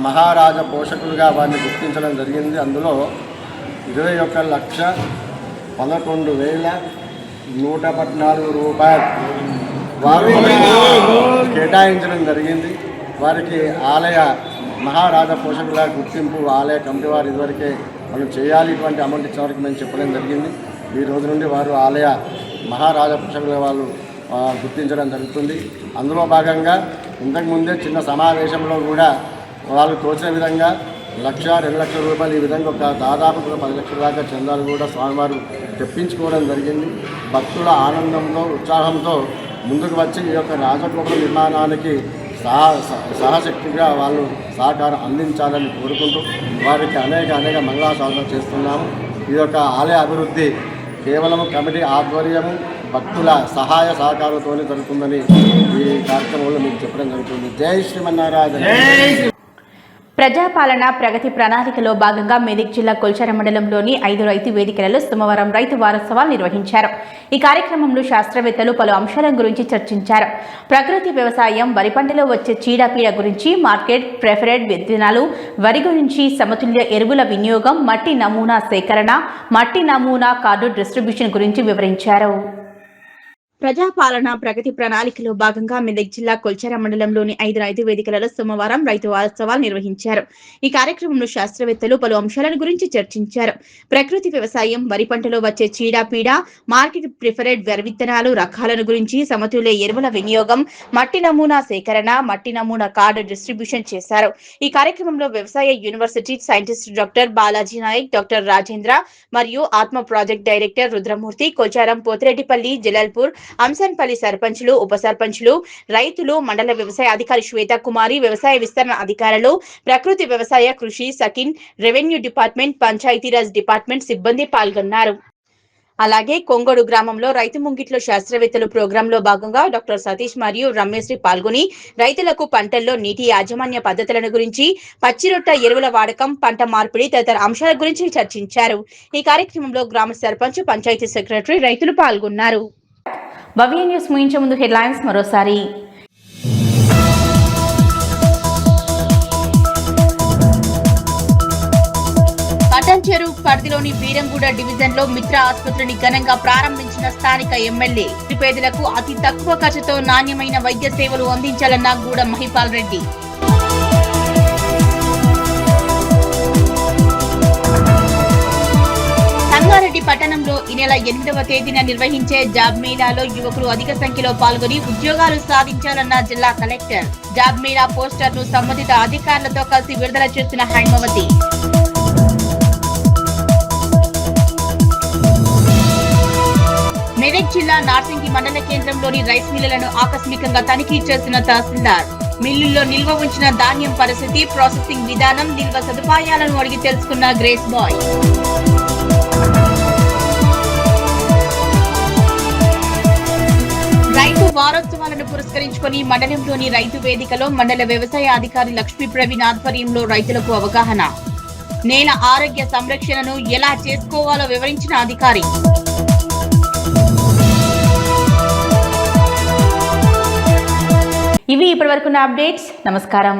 మహారాజ పోషకులుగా వారిని గుర్తించడం జరిగింది. అందులో 21,11,114 రూపాయలు వారు కేటాయించడం జరిగింది. వారికి ఆలయ మహారాజా పోషకుల గుర్తింపు ఆలయ కమిటీ వారు ఇదివరకే మనం చేయాలి, ఇటువంటి అమౌంట్ ఇచ్చిన వరకు మేము చెప్పడం జరిగింది. ఈ రోజు నుండి వారు ఆలయ మహారాజా పోషకుల వాళ్ళు గుర్తించడం జరుగుతుంది. అందులో భాగంగా ఇంతకుముందే చిన్న సమావేశంలో కూడా వాళ్ళు తోచిన విధంగా 1,00,000, 2 లక్షల రూపాయలు ఈ విధంగా ఒక దాదాపు 10 లక్షల దాకా చందాలు కూడా స్వామివారు తెప్పించుకోవడం జరిగింది. భక్తుల ఆనందంతో ఉత్సాహంతో ముందుకు వచ్చి ఈ యొక్క రాజగోపుర నిర్మాణానికి సహశక్తిగా వాళ్ళు సహకారం అందించాలని కోరుకుంటూ వారికి అనేక మంగళాశాసన చేస్తున్నాము. ఈ యొక్క ఆలయ అభివృద్ధి కేవలం కమిటీ ఆధ్వర్యము భక్తుల సహాయ సహకారంతో జరుగుతుందని ఈ కార్యక్రమంలో మీకు చెప్పడం జరుగుతుంది. జై శ్రీమన్నారాయణ. ప్రజాపాలన ప్రగతి ప్రణాళికలో భాగంగా మెదక్ జిల్లా కొల్చార మండలంలోని 5 రైతు వేదికలలో సోమవారం రైతు వారోత్సవాలు నిర్వహించారు. ఈ కార్యక్రమంలో శాస్త్రవేత్తలు పలు అంశాల గురించి చర్చించారు. ప్రకృతి వ్యవసాయం, వరి పంటలో వచ్చే చీడపీడ గురించి, మార్కెట్ ప్రిఫర్డ్ విత్తనాలు, వరి గురించి, సమతుల్య ఎరువుల వినియోగం, మట్టి నమూనా సేకరణ, మట్టి నమూనా కార్డు డిస్ట్రిబ్యూషన్ గురించి వివరించారు. ప్రజాపాలన ప్రగతి ప్రణాళికలో భాగంగా మెదక్ జిల్లా కొల్చార మండలంలోని 5 రైతు వేదికలలో సోమవారం రైతు వారోత్సవాలు నిర్వహించారు. ఈ కార్యక్రమంలో శాస్త్రవేత్తలు పలు అంశాల గురించి చర్చించారు. ప్రకృతి వ్యవసాయం, వరి పంటలో వచ్చే చీడపీడ, మార్కెట్ ప్రిఫర్డ్ వరి విత్తనాలు రకాలను గురించి, సమతుల్య ఎరువుల వినియోగం, మట్టి నమూనా సేకరణ, మట్టి నమూనా కార్డు డిస్ట్రిబ్యూషన్ చేశారు. ఈ కార్యక్రమంలో వ్యవసాయ university scientist doctor Balaji Naik, doctor Rajendra మరియు ఆత్మ ప్రాజెక్ట్ డైరెక్టర్ రుద్రమూర్తి, కొచారం, పోతిరెడ్డిపల్లి, జలాల్పూర్, అంసన్పల్లి సర్పంచులు, ఉప సర్పంచులు, రైతులు, మండల వ్యవసాయ అధికారి శ్వేత కుమారి, వ్యవసాయ విస్తరణ అధికారులు, ప్రకృతి వ్యవసాయ, కృషి, సకిన్, రెవెన్యూ డిపార్ట్మెంట్, పంచాయతీరాజ్ డిపార్ట్మెంట్ సిబ్బంది పాల్గొన్నారు. అలాగే కొంగోడు గ్రామంలో రైతు ముంగిట్లో శాస్త్రవేత్తలు ప్రోగ్రాంలో భాగంగా డాక్టర్ సతీష్ మరియు రమేశ్రీ పాల్గొని రైతులకు పంటల్లో నీటి యాజమాన్య పద్ధతులను గురించి, పచ్చిరొట్ట ఎరువుల వాడకం, పంట మార్పిడి తదితర అంశాల గురించి చర్చించారు. ఈ కార్యక్రమంలో గ్రామ సర్పంచ్, పంచాయతీ సెక్రటరీ, రైతులు పాల్గొన్నారు. భవ్య న్యూస్ ముగించే ముందు హెడ్లైన్స్ మరోసారి. కటంచెరు పరిధిలోని వీరంగూడ డివిజన్ లో మిత్ర ఆసుపత్రిని ఘనంగా ప్రారంభించిన స్థానిక ఎమ్మెల్యే. నిరుపేదలకు అతి తక్కువ ఖర్చుతో నాణ్యమైన వైద్య సేవలు అందించాలన్న గూడ మహిపాల్ రెడ్డి. నెల 8వ తేదీన నిర్వహించే జాబ్ మేళాలో యువకులు అధిక సంఖ్యలో పాల్గొని ఉద్యోగాలు సాధించాలన్న జిల్లా కలెక్టర్. జాబ్ మేళా పోస్టర్ను సంబంధిత అధికారులతో కలిసి విడుదల చేసిన హైమవతి. మెదక్ జిల్లా నార్సింగి మండల కేంద్రంలోని రైస్ మిల్లులను ఆకస్మికంగా తనిఖీ చేసిన తహసీల్దార్. మిల్లుల్లో నిల్వ ఉంచిన ధాన్యం పరిస్థితి, ప్రాసెసింగ్ విధానం, నిల్వ సదుపాయాలను అడిగి తెలుసుకున్న గ్రేస్ బాయ్. రైతు వారోత్సవాలను పురస్కరించుకొని మండలంలోని రైతు వేదికలో మండల వ్యవసాయ అధికారి లక్ష్మీ ప్రవీణ్ ఆధ్వర్యంలో రైతులకు అవగాహన. నేల ఆరోగ్య సంరక్షణను ఎలా చేసుకోవాలో వివరించిన అధికారి. ఇవి ఇప్పటివరకున్న అప్డేట్స్. నమస్కారం.